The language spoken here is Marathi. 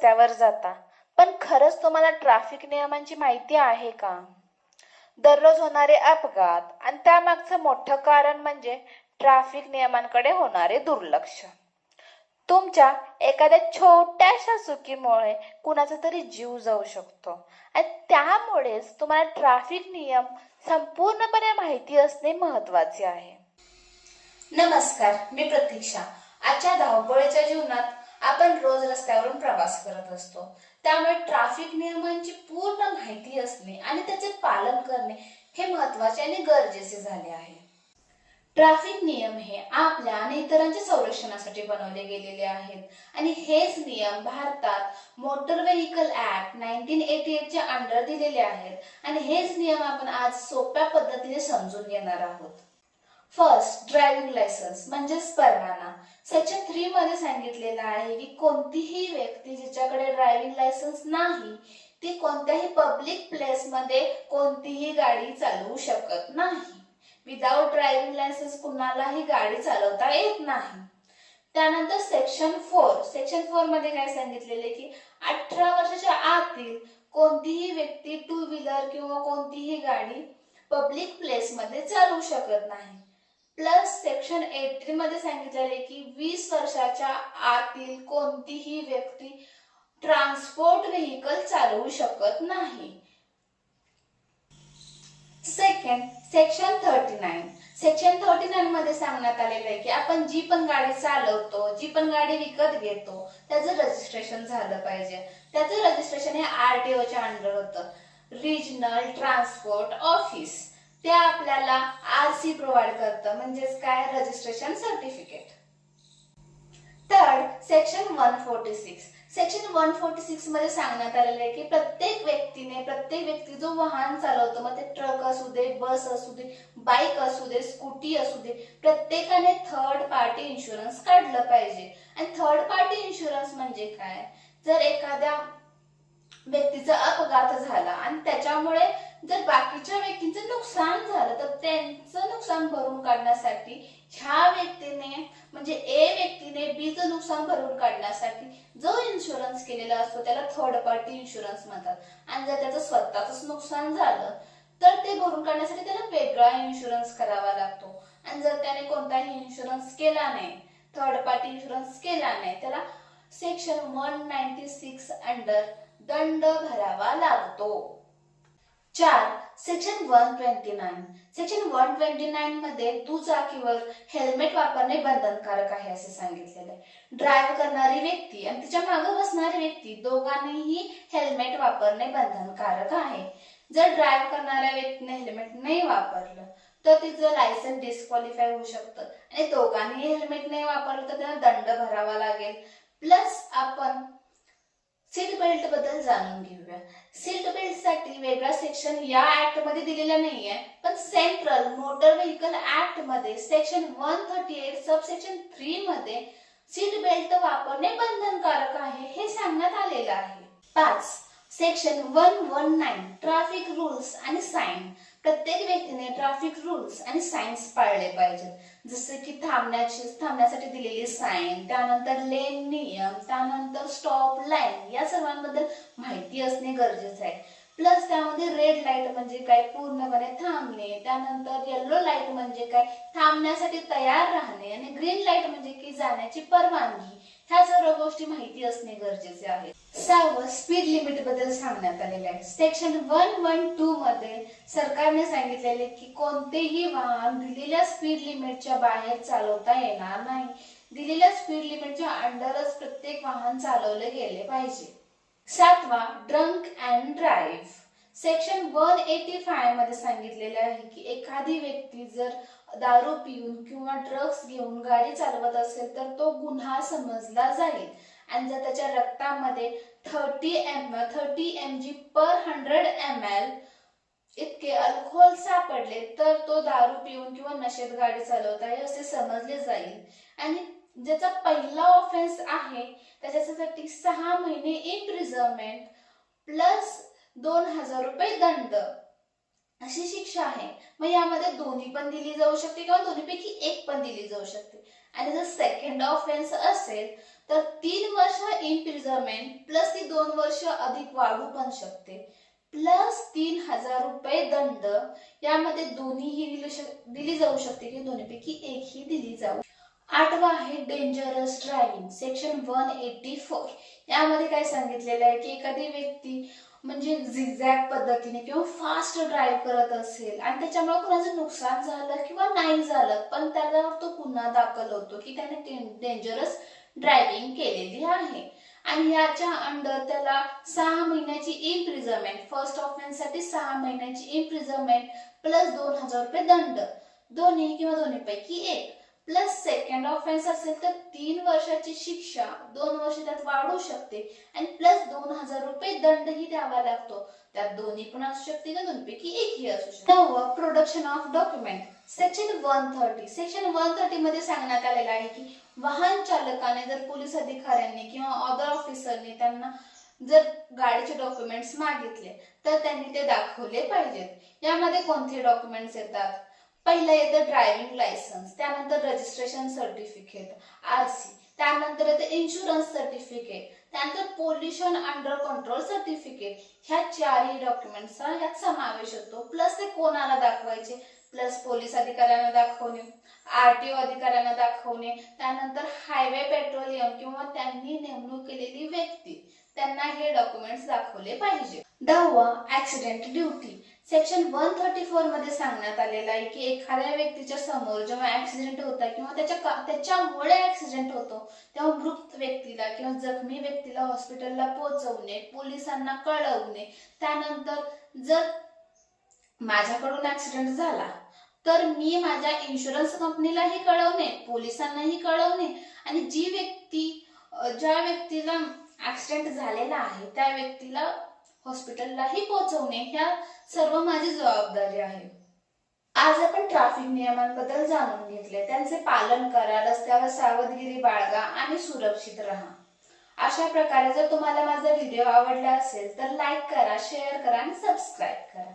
रस्त्यावर जाता, पण खरंच तुम्हाला ट्रॅफिक नियमांची माहिती आहे का? दररोज होणारे अपघात आणि त्यामागचं मोठं कारण म्हणजे ट्रॅफिक नियमांकडे होणारे दुर्लक्ष. तुमच्या एखाद्या छोट्याशा चुकीमुळे कुणाचा तरी जीव जाऊ शकतो आणि त्यामुळेच तुम्हाला ट्रॅफिक नियम संपूर्णपणे माहिती असणे महत्वाचे आहे. नमस्कार, मी प्रतीक्षा. आजच्या धावपळीच्या जीवनात आपण रोज रस्त्यावरून प्रवास करत असतो, त्यामुळे ट्रॅफिक नियमांची पूर्ण माहिती असणे आणि त्याचे पालन करणे हे महत्वाचे आणि गरजेचे झाले आहे. ट्रॅफिक नियम हे आपल्या आणि इतरांच्या संरक्षणासाठी बनवले गेलेले आहेत आणि हेच नियम भारतात मोटर व्हेइकल ऍक्ट 1988 च्या अंडर दिलेले आहेत आणि हेच नियम आपण आज सोप्या पद्धतीने समजून घेणार आहोत. फर्स्ट, ड्रायव्हिंग लायसन्स म्हणजेच परवाना. सेक्शन 3 मध्ये सांगितलेलं आहे की कोणतीही व्यक्ती जिच्याकडे ड्रायव्हिंग लायसन्स नाही ती कोणत्याही पब्लिक प्लेस मध्ये कोणतीही गाडी चालवू शकत नाही. विदाउट ड्रायव्हिंग लायसन्स कुणालाही गाडी चालवता येत नाही. त्यानंतर सेक्शन 4 मध्ये काय सांगितलेले की 18 वर्षाच्या आतील कोणतीही व्यक्ती टू व्हीलर किंवा कोणतीही गाडी पब्लिक प्लेस मध्ये चालवू शकत नाही. प्लस सेक्शन 18 मध्ये सांगितलेले की 20 वर्षाच्या आतील कोणतीही व्यक्ती ट्रान्सपोर्ट व्हेइकल चालवू शकत नाही. सेकंड, सेक्शन 39 मध्ये सांगण्यात आलेलं आहे की आपण जी पण गाडी चालवतो, जी पण गाडी विकत घेतो त्याचं रजिस्ट्रेशन झालं पाहिजे. त्याचं रजिस्ट्रेशन हे RTO च्या अंडर होतं, रिजनल ट्रान्सपोर्ट ऑफिस. ते आपल्याला RC प्रोव्हाइड करतं, म्हणजेच काय, रजिस्ट्रेशन सर्टिफिकेट. थर्ड, सेक्शन 146 मध्ये सांगण्यात आलेलं आहे की प्रत्येक व्यक्ती जो वाहन चालवतो, मग ते ट्रक असू दे, बस असू दे, बाईक असू दे, स्कूटी असू दे, प्रत्येकाने थर्ड पार्टी इन्शुरन्स काढलं पाहिजे. आणि थर्ड पार्टी इन्शुरन्स म्हणजे काय, जर एखाद्या व्यक्तीचा अपघात झाला आणि त्याच्यामुळे जर बाकीच्या व्यक्तींचं नुकसान झालं तर त्यांचं नुकसान भरून काढण्यासाठी ह्या व्यक्तीने म्हणजे A व्यक्तीने B चं नुकसान भरून काढण्यासाठी जो इन्शुरन्स केलेला असतो त्याला थर्ड पार्टी इन्शुरन्स म्हणतात. आणि जर त्याचं स्वतःच नुकसान झालं तर ते भरून काढण्यासाठी त्याला वेगळा इन्शुरन्स करावा लागतो. आणि जर त्याने कोणताही इन्शुरन्स केला नाही, थर्ड पार्टी इन्शुरन्स केला नाही, त्याला सेक्शन 196 अंडर दंड भरावा लागतो. 4. सेक्शन 129 मध्ये दुचाकीवर हेल्मेट वापरणे बंधनकारक आहे असे सांगितलेले आहे. ड्राईव्ह करणारी व्यक्ती आणि तिच्या मागे बसणारी व्यक्ती दोघांनीही हेल्मेट वापरणे बंधनकारक आहे. जर ड्राईव्ह करणाऱ्या व्यक्तीने हेल्मेट नाही वापरलं तर तिचं लायसन्स डिस्क्वालिफाय होऊ शकतं आणि दोघांनी हेल्मेट नाही वापरलं तर त्यांना दंड भरावा लागेल. प्लस आपण सीट बेल्ट बद्दल जाणून घेऊया. सीट बेल्ट साठी वेगळा सेक्शन या ऍक्ट मध्ये दिलेला नाहीये, पण सेंट्रल मोटर व्हेइकल ऍक्ट मध्ये सेक्शन 138 सबसेक्शन 3 मध्ये सीट बेल्ट वापरणे बंधनकारक आहे हे सांगण्यात आलेलं आहे. 5. सेक्शन 119 ट्रॅफिक रूल्स आणि साइन. प्रत्येक व्यक्तीने ट्रॅफिक रूल्स आणि साइन्स पाळले पाहिजेत, जसे की थांबण्यासाठी दिलेली साइन, त्यानंतर लेन नियम, त्यानंतर स्टॉप लाईन, या सर्वांबद्दल माहिती असणे गरजेचे आहे. प्लस त्यामध्ये रेड लाईट म्हणजे काय, पूर्णपणे थांबणे, त्यानंतर येलो लाईट म्हणजे काय, थांबण्यासाठी तयार राहणे, आणि ग्रीन लाईट म्हणजे की जाण्याची परवानगी. ह्या सर्व गोष्टी माहिती असणे गरजेचे आहे. 6. स्पीड लिमिट बद्दल सांगण्यात आलेले आहे. सेक्शन 112 मध्ये सरकारने सांगितलेले की कोणतेही वाहन दिलेल्या स्पीड लिमिटच्या बाहेर चालवता येणार नाही. दिलेल्या स्पीड लिमिटच्या अंडरच प्रत्येक वाहन चालवले गेले पाहिजे. 7. Drunk and drive. सेक्शन 185 मध्ये सांगितलेले आहे की एखादी व्यक्ती जर दारू पिऊन किंवा ड्रग्स घेऊन गाडी चालवत असेल तर तो गुन्हा समजला जाईल. आणि जर त्याच्या रक्तामध्ये 30 mg पर 100 ml इतके अल्कोहोल सापडले तर तो दारू पिऊन किंवा नशेत गाडी चालवत आहे असे समजले जाईल. आणि ज्याचा पहिला ऑफेन्स आहे त्याच्यासाठी 6 महिने इम्प्रिझनमेंट प्लस 2000 रुपये दंड अशी शिक्षा आहे. मग यामध्ये दोन्ही पण दिली जाऊ शकते किंवा दोन्हीपैकी एक पण दिली जाऊ शकते. आणि जर सेकंड ऑफेन्स असेल तर 3 वर्ष इम्प्रिझनमेंट प्लस ती 2 वर्ष अधिक वाढू पण शकते, प्लस 3,000 रुपये दंड, यामध्ये दोन्हीही दिली जाऊ शकते की दोन्हीपैकी एकही दिली जाऊ. आठवा आहे डेंजरस ड्रायव्हिंग, सेक्शन 184. यामध्ये काय सांगितलेलं आहे की एखादी व्यक्ती म्हणजे झिगझॅग पद्धतीने किंवा फास्ट ड्राईव्ह करत असेल आणि त्याच्यामुळे कुणाचं नुकसान झालं किंवा नाही झालं, पण त्याला तो गुन्हा दाखल होतो की त्याने डेंजरस ड्रायव्हिंग केलेली आहे आणि याच्या अंडर त्याला 6 महिन्याची इम्प्रिझनमेंट, फर्स्ट ऑफेन्स साठी 6 महिन्याची इम्प्रिझनमेंट प्लस 2,000 रुपये दंड, दोन्ही किंवा दोन्हीपैकी एक, प्लस सेकंड ऑफेन्स असेल तर 3 वर्षाची शिक्षा 2 वर्ष त्यात वाढू शकते आणि प्लस 2,000 रुपये दंडही द्यावा लागतो. त्यात दोन्ही पण असू शकते का दोन्हीपैकी एकही असू शकते. 9 production of document, section 130. Section 130 मध्ये सांगण्यात आलेलं आहे की वाहन चालकाने जर पोलीस अधिकाऱ्यांनी किंवा अदर ऑफिसरने त्यांना जर गाडीचे डॉक्युमेंट्स मागितले तर त्यांनी ते दाखवले पाहिजेत. यामध्ये कोणते डॉक्युमेंट्स येतात? पहिलं येतं ड्रायव्हिंग लायसन्स, त्यानंतर रजिस्ट्रेशन सर्टिफिकेट आरसी, त्यानंतर येतं इन्शुरन्स सर्टिफिकेट, त्यानंतर पोल्युशन अंडर कंट्रोल सर्टिफिकेट. ह्या चारही डॉक्युमेंट्सचा ह्यात समावेश होतो. प्लस ते कोणाला दाखवायचे? प्लस पोलीस अधिकाऱ्यांना दाखवणे, आरटीओ अधिकाऱ्यांना दाखवणे, त्यानंतर हायवे पेट्रोलियम किंवा त्यांनी नेमणूक केलेली व्यक्ती, त्यांना हे डॉक्युमेंट्स दाखवले पाहिजे. 10 ऍक्सिडेंट ड्युटी, सेक्शन 134 मध्ये सांगण्यात आलेलं आहे की एखाद्या व्यक्तीच्या समोर जेव्हा ऍक्सिडेंट होता किंवा त्याच्यामुळे ऍक्सिडेंट होतो तेव्हा मृत व्यक्तीला किंवा जखमी व्यक्तीला हॉस्पिटलला पोहोचवणे, पोलिसांना कळवणे, त्यानंतर जर माझ्याकडून ऍक्सिडेंट झाला तर मी माझ्या इन्शुरन्स कंपनीलाही कळवणे, पोलिसांनाही कळवणे आणि ज्या व्यक्तीला ऍक्सिडेंट झालेला आहे त्या व्यक्तीला हॉस्पिटललाही पोहोचवणे, ह्या सर्व माझी जबाबदारी आहे. आज आपण ट्रॅफिक नियमांबद्दल जाणून घेतले. त्यांचे पालन करा, रस्त्यावर सावधगिरी बाळगा आणि सुरक्षित राहा. अशा प्रकारे जर तुम्हाला माझा व्हिडिओ आवडला असेल तर लाईक करा, शेअर करा आणि सबस्क्राईब करा.